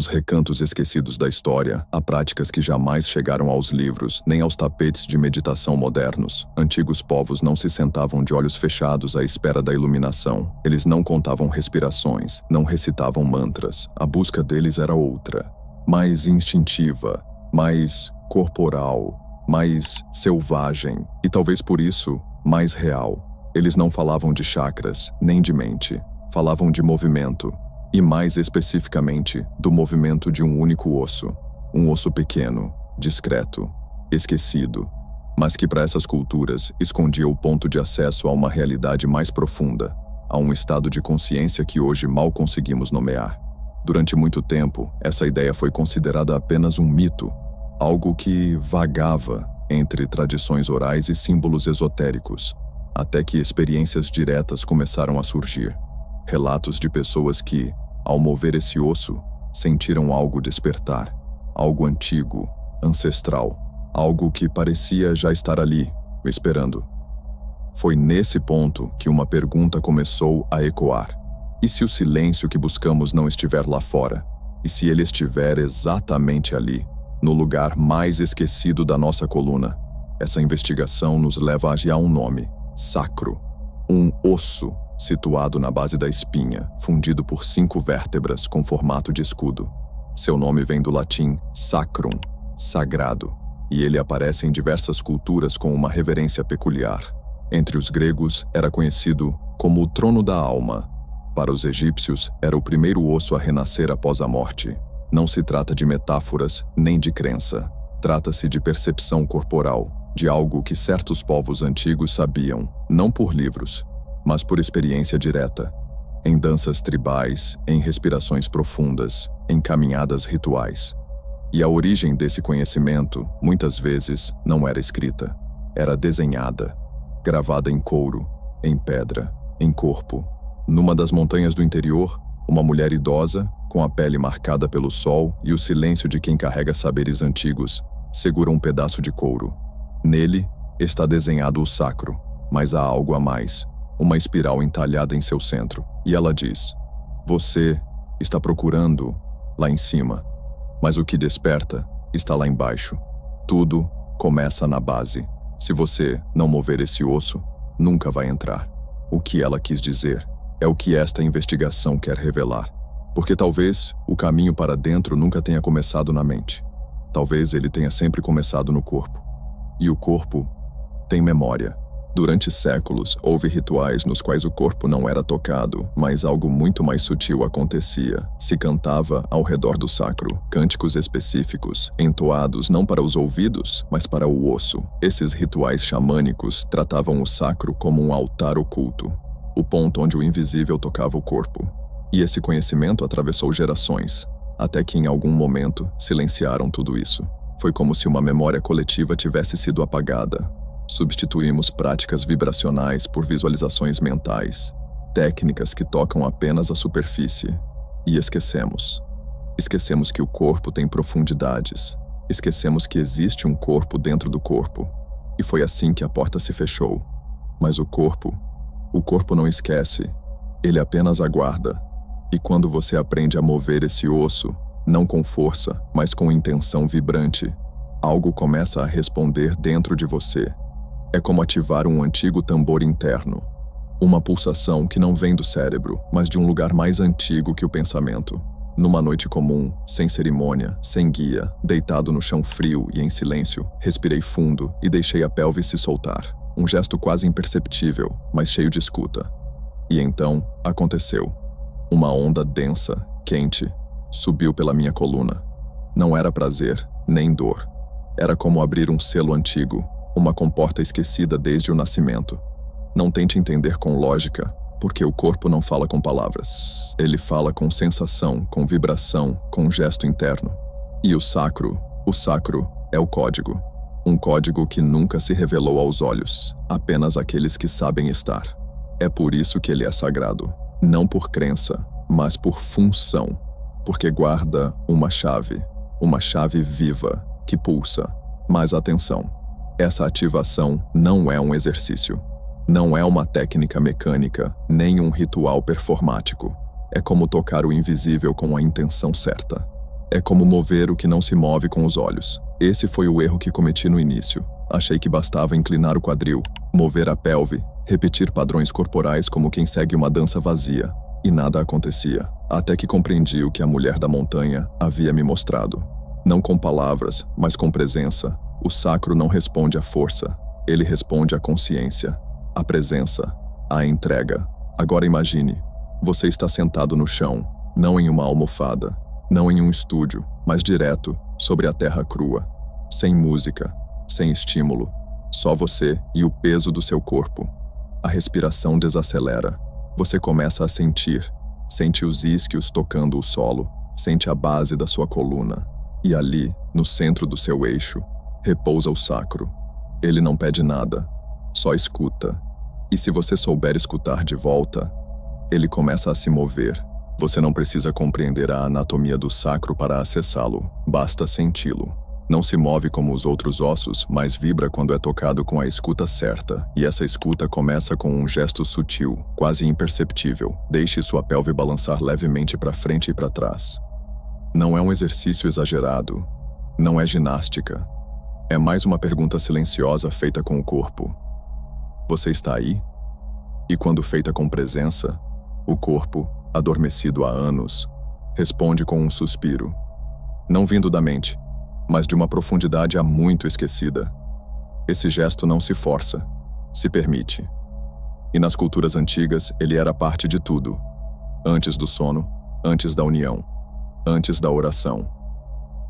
Nos recantos esquecidos da história, há práticas que jamais chegaram aos livros, nem aos tapetes de meditação modernos. Antigos povos não se sentavam de olhos fechados à espera da iluminação. Eles não contavam respirações, não recitavam mantras. A busca deles era outra, mais instintiva, mais corporal, mais selvagem e talvez por isso, mais real. Eles não falavam de chakras, nem de mente. Falavam de movimento. E mais especificamente, do movimento de um único osso. Um osso pequeno, discreto, esquecido, mas que para essas culturas escondia o ponto de acesso a uma realidade mais profunda, a um estado de consciência que hoje mal conseguimos nomear. Durante muito tempo, essa ideia foi considerada apenas um mito, algo que vagava entre tradições orais e símbolos esotéricos, até que experiências diretas começaram a surgir. Relatos de pessoas que, ao mover esse osso, sentiram algo despertar, algo antigo, ancestral, algo que parecia já estar ali, esperando. Foi nesse ponto que uma pergunta começou a ecoar. E se o silêncio que buscamos não estiver lá fora? E se ele estiver exatamente ali, no lugar mais esquecido da nossa coluna? Essa investigação nos leva a um nome: sacro. Um osso situado na base da espinha, fundido por 5 vértebras com formato de escudo. Seu nome vem do latim sacrum, sagrado, e ele aparece em diversas culturas com uma reverência peculiar. Entre os gregos, era conhecido como o trono da alma. Para os egípcios, era o primeiro osso a renascer após a morte. Não se trata de metáforas nem de crença. Trata-se de percepção corporal, de algo que certos povos antigos sabiam, não por livros, mas por experiência direta, em danças tribais, em respirações profundas, em caminhadas rituais. E a origem desse conhecimento, muitas vezes, não era escrita, era desenhada, gravada em couro, em pedra, em corpo. Numa das montanhas do interior, uma mulher idosa, com a pele marcada pelo sol e o silêncio de quem carrega saberes antigos, segura um pedaço de couro. Nele está desenhado o sacro, mas há algo a mais. Uma espiral entalhada em seu centro, e ela diz: você está procurando lá em cima, mas o que desperta está lá embaixo. Tudo começa na base. Se você não mover esse osso, nunca vai entrar. O que ela quis dizer é o que esta investigação quer revelar, porque talvez o caminho para dentro nunca tenha começado na mente. Talvez ele tenha sempre começado no corpo. E o corpo tem memória. Durante séculos, houve rituais nos quais o corpo não era tocado, mas algo muito mais sutil acontecia. Se cantava ao redor do sacro, cânticos específicos, entoados não para os ouvidos, mas para o osso. Esses rituais xamânicos tratavam o sacro como um altar oculto, o ponto onde o invisível tocava o corpo. E esse conhecimento atravessou gerações, até que em algum momento silenciaram tudo isso. Foi como se uma memória coletiva tivesse sido apagada. Substituímos práticas vibracionais por visualizações mentais, técnicas que tocam apenas a superfície. E esquecemos. Esquecemos que o corpo tem profundidades. Esquecemos que existe um corpo dentro do corpo. E foi assim que a porta se fechou. Mas o corpo não esquece. Ele apenas aguarda. E quando você aprende a mover esse osso, não com força, mas com intenção vibrante, algo começa a responder dentro de você. É como ativar um antigo tambor interno. Uma pulsação que não vem do cérebro, mas de um lugar mais antigo que o pensamento. Numa noite comum, sem cerimônia, sem guia, deitado no chão frio e em silêncio, respirei fundo e deixei a pelve se soltar. Um gesto quase imperceptível, mas cheio de escuta. E então, aconteceu. Uma onda densa, quente, subiu pela minha coluna. Não era prazer, nem dor. Era como abrir um selo antigo, uma comporta esquecida desde o nascimento. Não tente entender com lógica, porque o corpo não fala com palavras. Ele fala com sensação, com vibração, com gesto interno. E o sacro é o código. Um código que nunca se revelou aos olhos, apenas àqueles que sabem estar. É por isso que ele é sagrado. Não por crença, mas por função. Porque guarda uma chave viva, que pulsa. Mas atenção. Essa ativação não é um exercício. Não é uma técnica mecânica, nem um ritual performático. É como tocar o invisível com a intenção certa. É como mover o que não se move com os olhos. Esse foi o erro que cometi no início. Achei que bastava inclinar o quadril, mover a pelve, repetir padrões corporais como quem segue uma dança vazia. E nada acontecia, até que compreendi o que a mulher da montanha havia me mostrado. Não com palavras, mas com presença. O sacro não responde à força, ele responde à consciência, à presença, à entrega. Agora imagine, você está sentado no chão, não em uma almofada, não em um estúdio, mas direto, sobre a terra crua, sem música, sem estímulo, só você e o peso do seu corpo. A respiração desacelera. Você começa a sentir, sente os isquios tocando o solo, sente a base da sua coluna. E ali, no centro do seu eixo, repousa o sacro. Ele não pede nada, só escuta. E se você souber escutar de volta, ele começa a se mover. Você não precisa compreender a anatomia do sacro para acessá-lo, basta senti-lo. Não se move como os outros ossos, mas vibra quando é tocado com a escuta certa. E essa escuta começa com um gesto sutil, quase imperceptível. Deixe sua pelve balançar levemente para frente e para trás. Não é um exercício exagerado. Não é ginástica. É mais uma pergunta silenciosa feita com o corpo. Você está aí? E quando feita com presença, o corpo, adormecido há anos, responde com um suspiro. Não vindo da mente, mas de uma profundidade há muito esquecida. Esse gesto não se força, se permite. E nas culturas antigas, ele era parte de tudo. Antes do sono, antes da união, antes da oração.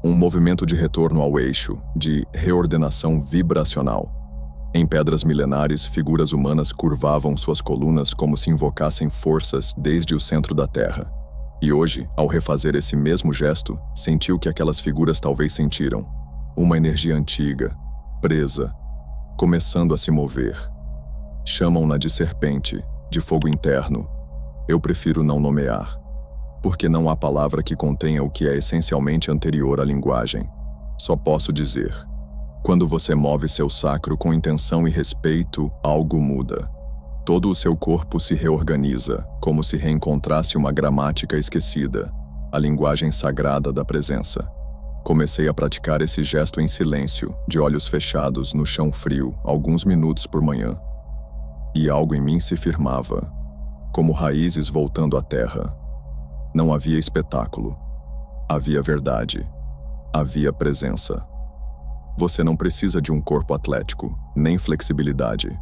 Um movimento de retorno ao eixo, de reordenação vibracional. Em pedras milenares, figuras humanas curvavam suas colunas como se invocassem forças desde o centro da terra. E hoje, ao refazer esse mesmo gesto, sentiu que aquelas figuras talvez sentiram. Uma energia antiga, presa, começando a se mover. Chamam-na de serpente, de fogo interno. Eu prefiro não nomear, porque não há palavra que contenha o que é essencialmente anterior à linguagem. Só posso dizer: quando você move seu sacro com intenção e respeito, algo muda. Todo o seu corpo se reorganiza, como se reencontrasse uma gramática esquecida, a linguagem sagrada da presença. Comecei a praticar esse gesto em silêncio, de olhos fechados, no chão frio, alguns minutos por manhã. E algo em mim se firmava, como raízes voltando à terra. Não havia espetáculo. Havia verdade. Havia presença. Você não precisa de um corpo atlético, nem flexibilidade.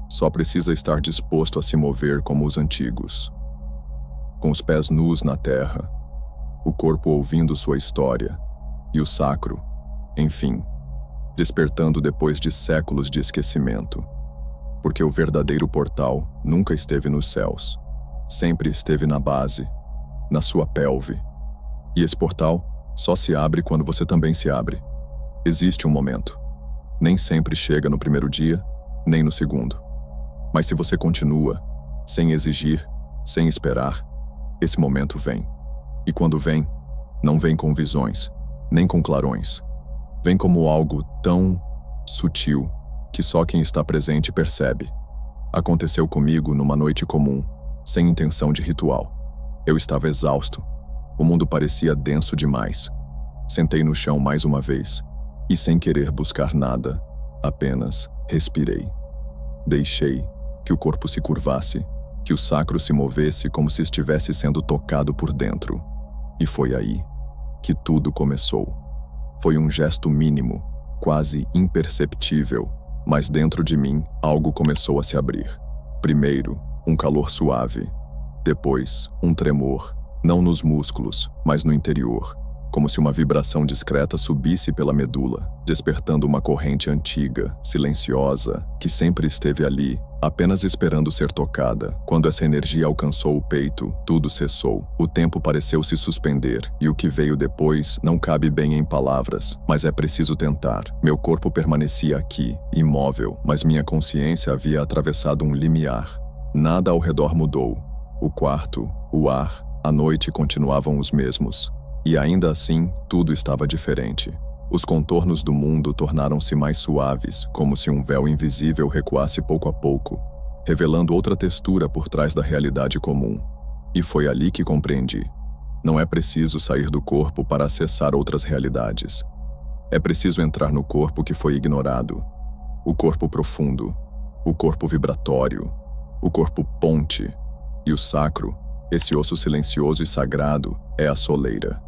Só precisa estar disposto a se mover como os antigos. Com os pés nus na terra, o corpo ouvindo sua história, e o sacro, enfim, despertando depois de séculos de esquecimento. Porque o verdadeiro portal nunca esteve nos céus, sempre esteve na base, na sua pelve. E esse portal só se abre quando você também se abre. Existe um momento. Nem sempre chega no primeiro dia, nem no segundo. Mas se você continua, sem exigir, sem esperar, esse momento vem. E quando vem, não vem com visões, nem com clarões. Vem como algo tão sutil que só quem está presente percebe. Aconteceu comigo numa noite comum, sem intenção de ritual. Eu estava exausto. O mundo parecia denso demais. Sentei no chão mais uma vez. E sem querer buscar nada, apenas respirei. Deixei que o corpo se curvasse, que o sacro se movesse como se estivesse sendo tocado por dentro. E foi aí que tudo começou. Foi um gesto mínimo, quase imperceptível, mas dentro de mim algo começou a se abrir. Primeiro, um calor suave. Depois, um tremor, não nos músculos, mas no interior. Como se uma vibração discreta subisse pela medula, despertando uma corrente antiga, silenciosa, que sempre esteve ali, apenas esperando ser tocada. Quando essa energia alcançou o peito, tudo cessou. O tempo pareceu se suspender, e o que veio depois não cabe bem em palavras, mas é preciso tentar. Meu corpo permanecia aqui, imóvel, mas minha consciência havia atravessado um limiar. Nada ao redor mudou. O quarto, o ar, a noite continuavam os mesmos. E ainda assim, tudo estava diferente. Os contornos do mundo tornaram-se mais suaves, como se um véu invisível recuasse pouco a pouco, revelando outra textura por trás da realidade comum. E foi ali que compreendi. Não é preciso sair do corpo para acessar outras realidades. É preciso entrar no corpo que foi ignorado. O corpo profundo, o corpo vibratório, o corpo ponte e o sacro, esse osso silencioso e sagrado, é a soleira.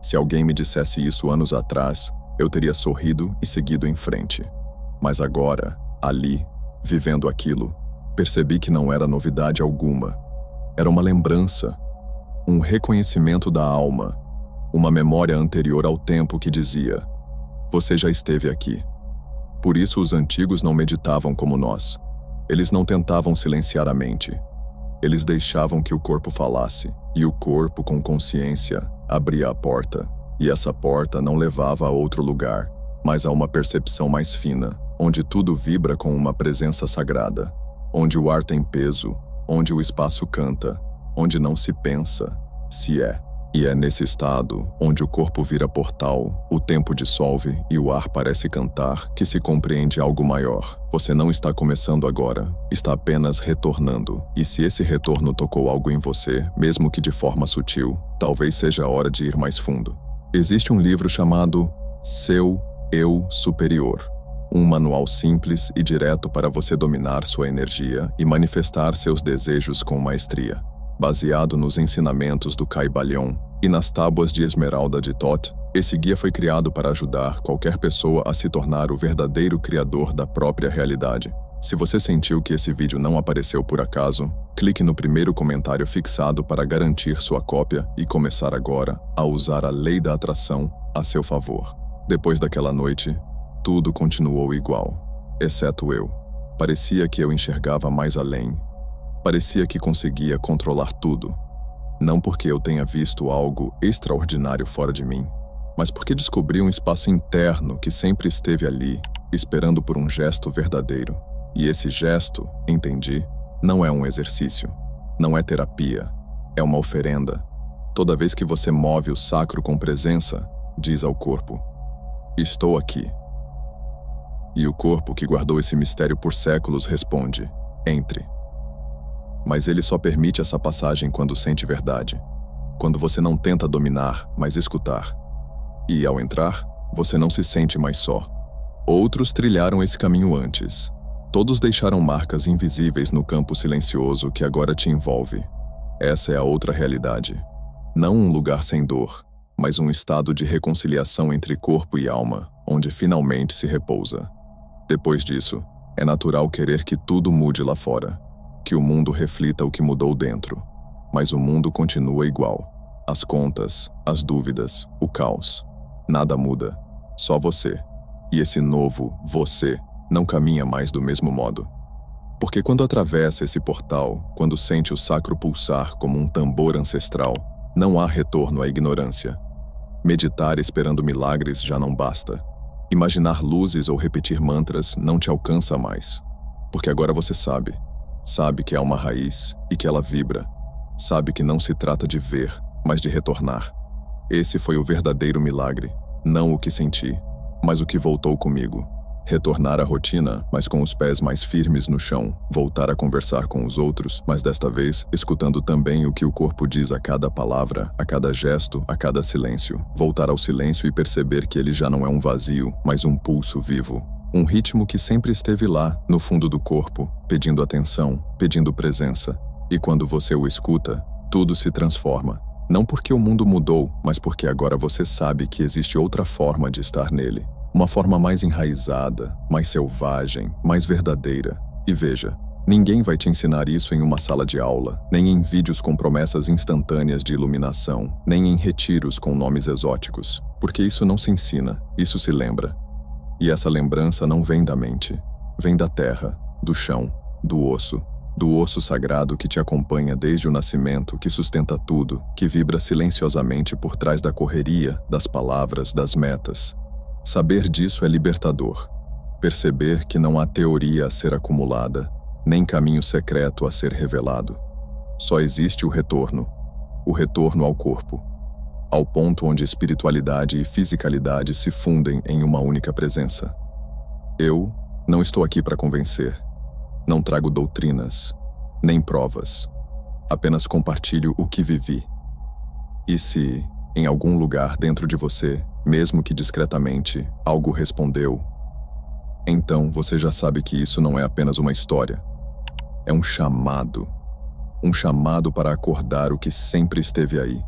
Se alguém me dissesse isso anos atrás, eu teria sorrido e seguido em frente. Mas agora, ali, vivendo aquilo, percebi que não era novidade alguma. Era uma lembrança, um reconhecimento da alma, uma memória anterior ao tempo que dizia: você já esteve aqui. Por isso os antigos não meditavam como nós. Eles não tentavam silenciar a mente. Eles deixavam que o corpo falasse, e o corpo, com consciência, abria a porta. E essa porta não levava a outro lugar, mas a uma percepção mais fina, onde tudo vibra com uma presença sagrada, onde o ar tem peso, onde o espaço canta, onde não se pensa, se é. E é nesse estado, onde o corpo vira portal, o tempo dissolve e o ar parece cantar, que se compreende algo maior. Você não está começando agora, está apenas retornando. E se esse retorno tocou algo em você, mesmo que de forma sutil, talvez seja a hora de ir mais fundo. Existe um livro chamado Seu Eu Superior. Um manual simples e direto para você dominar sua energia e manifestar seus desejos com maestria. Baseado nos ensinamentos do Kybalion e nas tábuas de esmeralda de Thoth, esse guia foi criado para ajudar qualquer pessoa a se tornar o verdadeiro criador da própria realidade. Se você sentiu que esse vídeo não apareceu por acaso, clique no primeiro comentário fixado para garantir sua cópia e começar agora a usar a lei da atração a seu favor. Depois daquela noite, tudo continuou igual, exceto eu. Parecia que eu enxergava mais além. Parecia que conseguia controlar tudo. Não porque eu tenha visto algo extraordinário fora de mim, mas porque descobri um espaço interno que sempre esteve ali, esperando por um gesto verdadeiro. E esse gesto, entendi, não é um exercício, não é terapia, é uma oferenda. Toda vez que você move o sacro com presença, diz ao corpo: estou aqui. E o corpo, que guardou esse mistério por séculos, responde: entre. Mas ele só permite essa passagem quando sente verdade, quando você não tenta dominar, mas escutar. E ao entrar, você não se sente mais só. Outros trilharam esse caminho antes. Todos deixaram marcas invisíveis no campo silencioso que agora te envolve. Essa é a outra realidade. Não um lugar sem dor, mas um estado de reconciliação entre corpo e alma, onde finalmente se repousa. Depois disso, é natural querer que tudo mude lá fora, que o mundo reflita o que mudou dentro. Mas o mundo continua igual. As contas, as dúvidas, o caos. Nada muda, só você. E esse novo você não caminha mais do mesmo modo. Porque quando atravessa esse portal, quando sente o sacro pulsar como um tambor ancestral, não há retorno à ignorância. Meditar esperando milagres já não basta. Imaginar luzes ou repetir mantras não te alcança mais. Porque agora você sabe. Sabe que há uma raiz e que ela vibra. Sabe que não se trata de ver, mas de retornar. Esse foi o verdadeiro milagre, não o que senti, mas o que voltou comigo. Retornar à rotina, mas com os pés mais firmes no chão. Voltar a conversar com os outros, mas desta vez, escutando também o que o corpo diz a cada palavra, a cada gesto, a cada silêncio. Voltar ao silêncio e perceber que ele já não é um vazio, mas um pulso vivo. Um ritmo que sempre esteve lá, no fundo do corpo, pedindo atenção, pedindo presença. E quando você o escuta, tudo se transforma. Não porque o mundo mudou, mas porque agora você sabe que existe outra forma de estar nele. Uma forma mais enraizada, mais selvagem, mais verdadeira. E veja, ninguém vai te ensinar isso em uma sala de aula, nem em vídeos com promessas instantâneas de iluminação, nem em retiros com nomes exóticos. Porque isso não se ensina, isso se lembra. E essa lembrança não vem da mente, vem da terra, do chão, do osso sagrado que te acompanha desde o nascimento, que sustenta tudo, que vibra silenciosamente por trás da correria, das palavras, das metas. Saber disso é libertador. Perceber que não há teoria a ser acumulada, nem caminho secreto a ser revelado. Só existe o retorno ao corpo, ao ponto onde espiritualidade e fisicalidade se fundem em uma única presença. Eu não estou aqui para convencer. Não trago doutrinas, nem provas. Apenas compartilho o que vivi. E se, em algum lugar dentro de você, mesmo que discretamente, algo respondeu, então você já sabe que isso não é apenas uma história. É um chamado. Um chamado para acordar o que sempre esteve aí,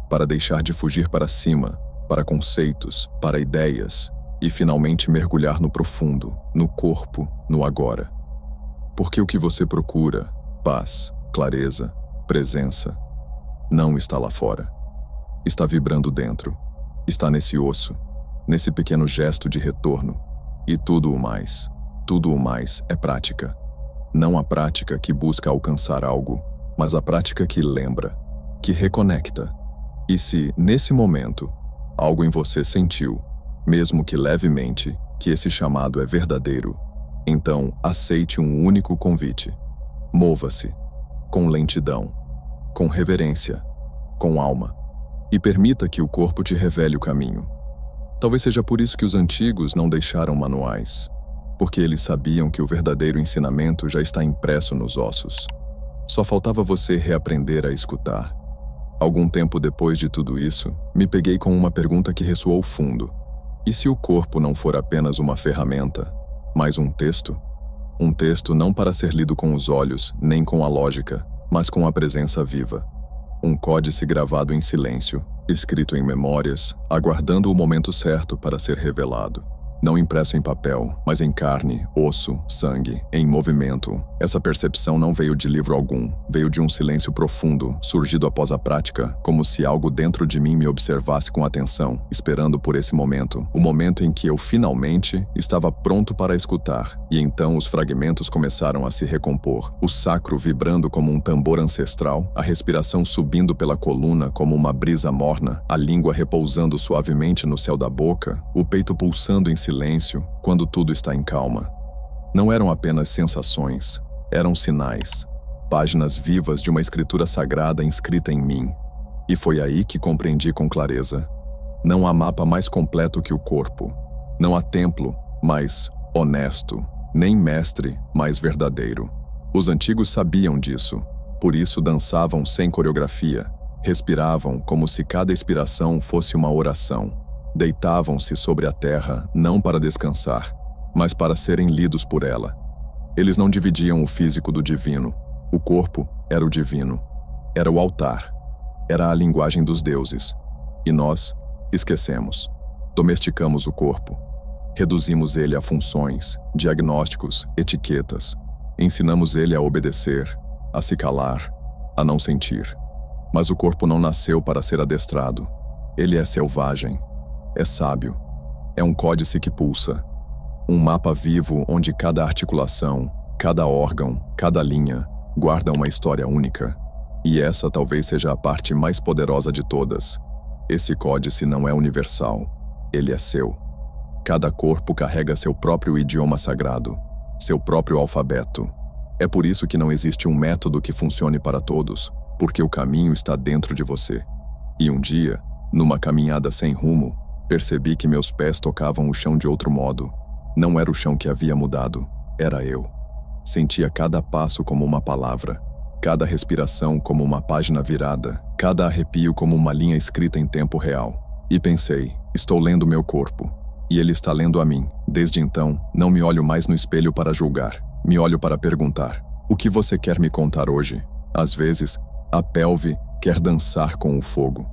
para deixar de fugir para cima, para conceitos, para ideias, e finalmente mergulhar no profundo, no corpo, no agora. Porque o que você procura, paz, clareza, presença, não está lá fora. Está vibrando dentro. Está nesse osso, nesse pequeno gesto de retorno. E tudo o mais é prática. Não a prática que busca alcançar algo, mas a prática que lembra, que reconecta. E se, nesse momento, algo em você sentiu, mesmo que levemente, que esse chamado é verdadeiro, então aceite um único convite. Mova-se, com lentidão, com reverência, com alma, e permita que o corpo te revele o caminho. Talvez seja por isso que os antigos não deixaram manuais, porque eles sabiam que o verdadeiro ensinamento já está impresso nos ossos. Só faltava você reaprender a escutar. Algum tempo depois de tudo isso, me peguei com uma pergunta que ressoou fundo. E se o corpo não for apenas uma ferramenta, mas um texto? Um texto não para ser lido com os olhos, nem com a lógica, mas com a presença viva. Um códice gravado em silêncio, escrito em memórias, aguardando o momento certo para ser revelado. Não impresso em papel, mas em carne, osso, sangue, em movimento. Essa percepção não veio de livro algum, veio de um silêncio profundo, surgido após a prática, como se algo dentro de mim me observasse com atenção, esperando por esse momento, o momento em que eu finalmente estava pronto para escutar. E então os fragmentos começaram a se recompor, o sacro vibrando como um tambor ancestral, a respiração subindo pela coluna como uma brisa morna, a língua repousando suavemente no céu da boca, o peito pulsando em silêncio, quando tudo está em calma. Não eram apenas sensações, eram sinais, páginas vivas de uma escritura sagrada inscrita em mim. E foi aí que compreendi com clareza. Não há mapa mais completo que o corpo. Não há templo mais honesto, nem mestre mais verdadeiro. Os antigos sabiam disso, por isso dançavam sem coreografia, respiravam como se cada expiração fosse uma oração. Deitavam-se sobre a terra não para descansar, mas para serem lidos por ela. Eles não dividiam o físico do divino. O corpo era o divino. Era o altar. Era a linguagem dos deuses. E nós esquecemos. Domesticamos o corpo. Reduzimos ele a funções, diagnósticos, etiquetas. Ensinamos ele a obedecer, a se calar, a não sentir. Mas o corpo não nasceu para ser adestrado. Ele é selvagem. É sábio. É um códice que pulsa. Um mapa vivo onde cada articulação, cada órgão, cada linha guarda uma história única. E essa talvez seja a parte mais poderosa de todas. Esse códice não é universal. Ele é seu. Cada corpo carrega seu próprio idioma sagrado, seu próprio alfabeto. É por isso que não existe um método que funcione para todos, porque o caminho está dentro de você. E um dia, numa caminhada sem rumo, percebi que meus pés tocavam o chão de outro modo. Não era o chão que havia mudado, era eu. Sentia cada passo como uma palavra, cada respiração como uma página virada, cada arrepio como uma linha escrita em tempo real. E pensei, estou lendo meu corpo, e ele está lendo a mim. Desde então, não me olho mais no espelho para julgar, me olho para perguntar: o que você quer me contar hoje? Às vezes, a pelve quer dançar com o fogo.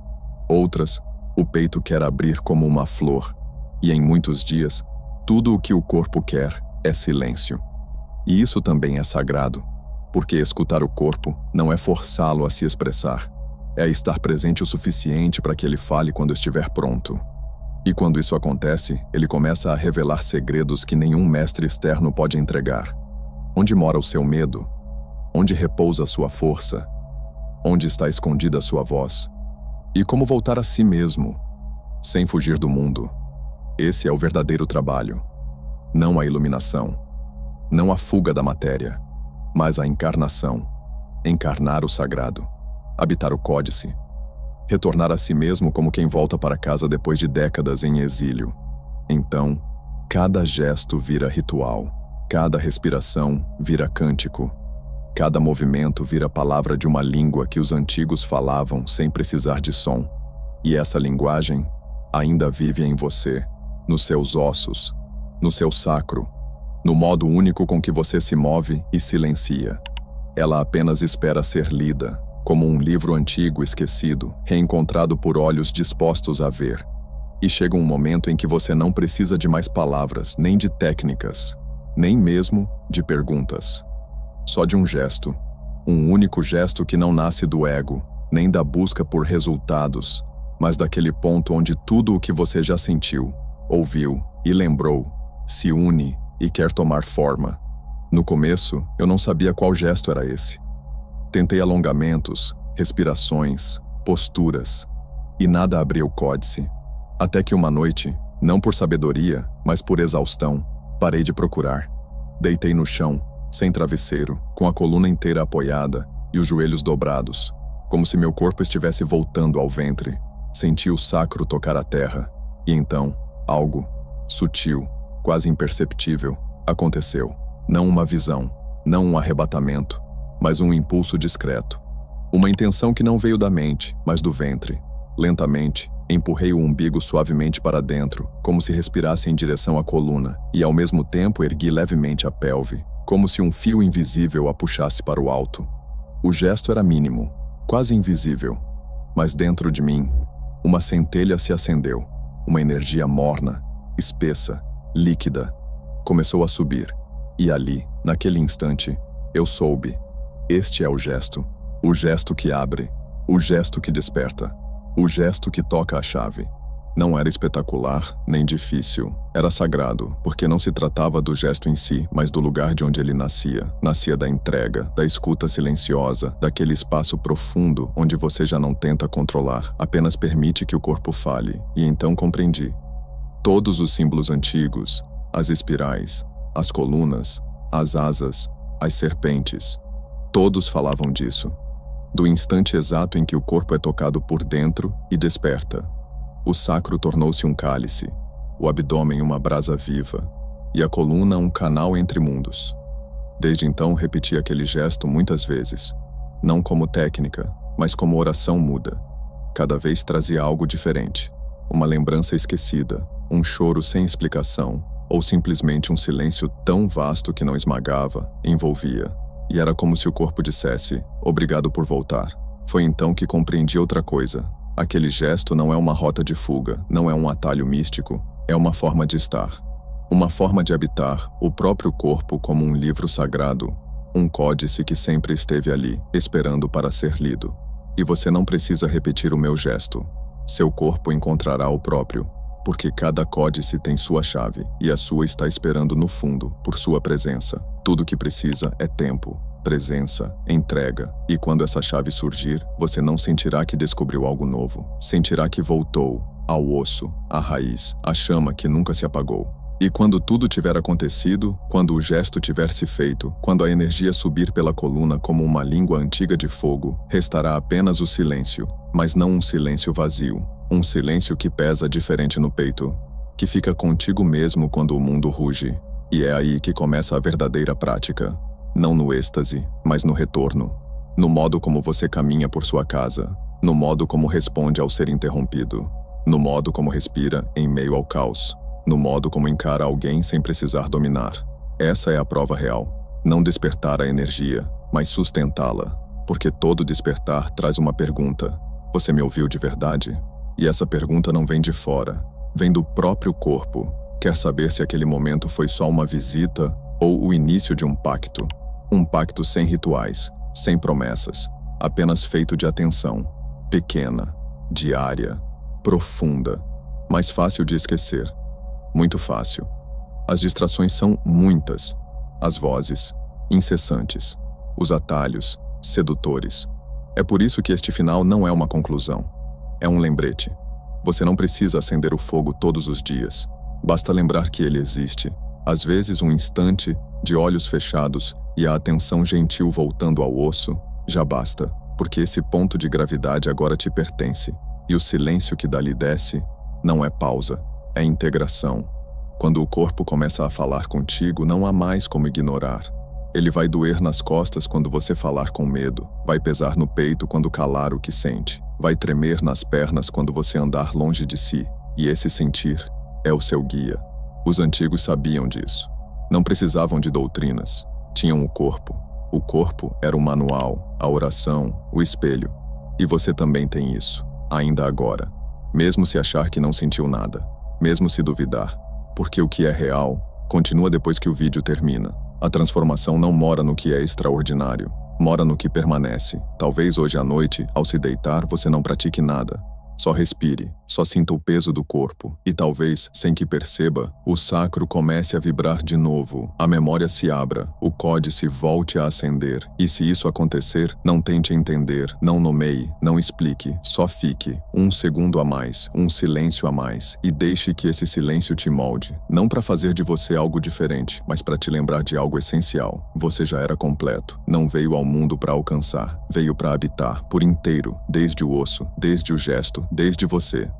Outras, o peito quer abrir como uma flor, e em muitos dias, tudo o que o corpo quer é silêncio. E isso também é sagrado, porque escutar o corpo não é forçá-lo a se expressar, é estar presente o suficiente para que ele fale quando estiver pronto. E quando isso acontece, ele começa a revelar segredos que nenhum mestre externo pode entregar. Onde mora o seu medo? Onde repousa a sua força? Onde está escondida a sua voz? E como voltar a si mesmo, sem fugir do mundo? Esse é o verdadeiro trabalho. Não a iluminação, não a fuga da matéria, mas a encarnação. Encarnar o sagrado, habitar o códice, retornar a si mesmo como quem volta para casa depois de décadas em exílio. Então, cada gesto vira ritual, cada respiração vira cântico. Cada movimento vira palavra de uma língua que os antigos falavam sem precisar de som. E essa linguagem ainda vive em você, nos seus ossos, no seu sacro, no modo único com que você se move e silencia. Ela apenas espera ser lida, como um livro antigo esquecido, reencontrado por olhos dispostos a ver. E chega um momento em que você não precisa de mais palavras, nem de técnicas, nem mesmo de perguntas. Só de um gesto, um único gesto que não nasce do ego, nem da busca por resultados, mas daquele ponto onde tudo o que você já sentiu, ouviu e lembrou se une e quer tomar forma. No começo, eu não sabia qual gesto era esse. Tentei alongamentos, respirações, posturas, e nada abria o códice. Até que uma noite, não por sabedoria, mas por exaustão, parei de procurar. Deitei no chão, sem travesseiro, com a coluna inteira apoiada e os joelhos dobrados, como se meu corpo estivesse voltando ao ventre. Senti o sacro tocar a terra, e então, algo sutil, quase imperceptível, aconteceu. Não uma visão, não um arrebatamento, mas um impulso discreto. Uma intenção que não veio da mente, mas do ventre. Lentamente, empurrei o umbigo suavemente para dentro, como se respirasse em direção à coluna, e ao mesmo tempo ergui levemente a pelve, como se um fio invisível a puxasse para o alto. O gesto era mínimo, quase invisível, mas dentro de mim, uma centelha se acendeu, uma energia morna, espessa, líquida, começou a subir. E ali, naquele instante, eu soube. Este é o gesto que abre, o gesto que desperta, o gesto que toca a chave. Não era espetacular, nem difícil. Era sagrado, porque não se tratava do gesto em si, mas do lugar de onde ele nascia. Nascia da entrega, da escuta silenciosa, daquele espaço profundo onde você já não tenta controlar, apenas permite que o corpo fale. E então compreendi. Todos os símbolos antigos, as espirais, as colunas, as asas, as serpentes, todos falavam disso. Do instante exato em que o corpo é tocado por dentro e desperta. O sacro tornou-se um cálice, o abdômen uma brasa viva, e a coluna um canal entre mundos. Desde então repeti aquele gesto muitas vezes, não como técnica, mas como oração muda. Cada vez trazia algo diferente, uma lembrança esquecida, um choro sem explicação, ou simplesmente um silêncio tão vasto que não esmagava, envolvia. E era como se o corpo dissesse, obrigado por voltar. Foi então que compreendi outra coisa. Aquele gesto não é uma rota de fuga, não é um atalho místico, é uma forma de estar. Uma forma de habitar o próprio corpo como um livro sagrado, um códice que sempre esteve ali, esperando para ser lido. E você não precisa repetir o meu gesto. Seu corpo encontrará o próprio, porque cada códice tem sua chave, e a sua está esperando no fundo, por sua presença. Tudo o que precisa é tempo, presença, entrega, e quando essa chave surgir, você não sentirá que descobriu algo novo. Sentirá que voltou ao osso, à raiz, à chama que nunca se apagou. E quando tudo tiver acontecido, quando o gesto tiver se feito, quando a energia subir pela coluna como uma língua antiga de fogo, restará apenas o silêncio, mas não um silêncio vazio, um silêncio que pesa diferente no peito, que fica contigo mesmo quando o mundo ruge. E é aí que começa a verdadeira prática. Não no êxtase, mas no retorno. No modo como você caminha por sua casa. No modo como responde ao ser interrompido. No modo como respira em meio ao caos. No modo como encara alguém sem precisar dominar. Essa é a prova real. Não despertar a energia, mas sustentá-la. Porque todo despertar traz uma pergunta. Você me ouviu de verdade? E essa pergunta não vem de fora. Vem do próprio corpo. Quer saber se aquele momento foi só uma visita ou o início de um pacto. Um pacto sem rituais, sem promessas, apenas feito de atenção. Pequena, diária, profunda, mas fácil de esquecer. Muito fácil. As distrações são muitas. As vozes, incessantes. Os atalhos, sedutores. É por isso que este final não é uma conclusão. É um lembrete. Você não precisa acender o fogo todos os dias. Basta lembrar que ele existe. Às vezes um instante, de olhos fechados e a atenção gentil voltando ao osso, já basta, porque esse ponto de gravidade agora te pertence. E o silêncio que dali desce não é pausa, é integração. Quando o corpo começa a falar contigo, não há mais como ignorar. Ele vai doer nas costas quando você falar com medo, vai pesar no peito quando calar o que sente, vai tremer nas pernas quando você andar longe de si, e esse sentir é o seu guia. Os antigos sabiam disso. Não precisavam de doutrinas. Tinham o corpo. O corpo era o manual, a oração, o espelho. E você também tem isso, ainda agora. Mesmo se achar que não sentiu nada, mesmo se duvidar. Porque o que é real continua depois que o vídeo termina. A transformação não mora no que é extraordinário, mora no que permanece. Talvez hoje à noite, ao se deitar, você não pratique nada. Só respire, só sinta o peso do corpo, e talvez, sem que perceba, o sacro comece a vibrar de novo, a memória se abra, o códice volte a acender, e se isso acontecer, não tente entender, não nomeie, não explique, só fique, um segundo a mais, um silêncio a mais, e deixe que esse silêncio te molde, não para fazer de você algo diferente, mas para te lembrar de algo essencial. Você já era completo, não veio ao mundo para alcançar, veio para habitar, por inteiro, desde o osso, desde o gesto, desde você.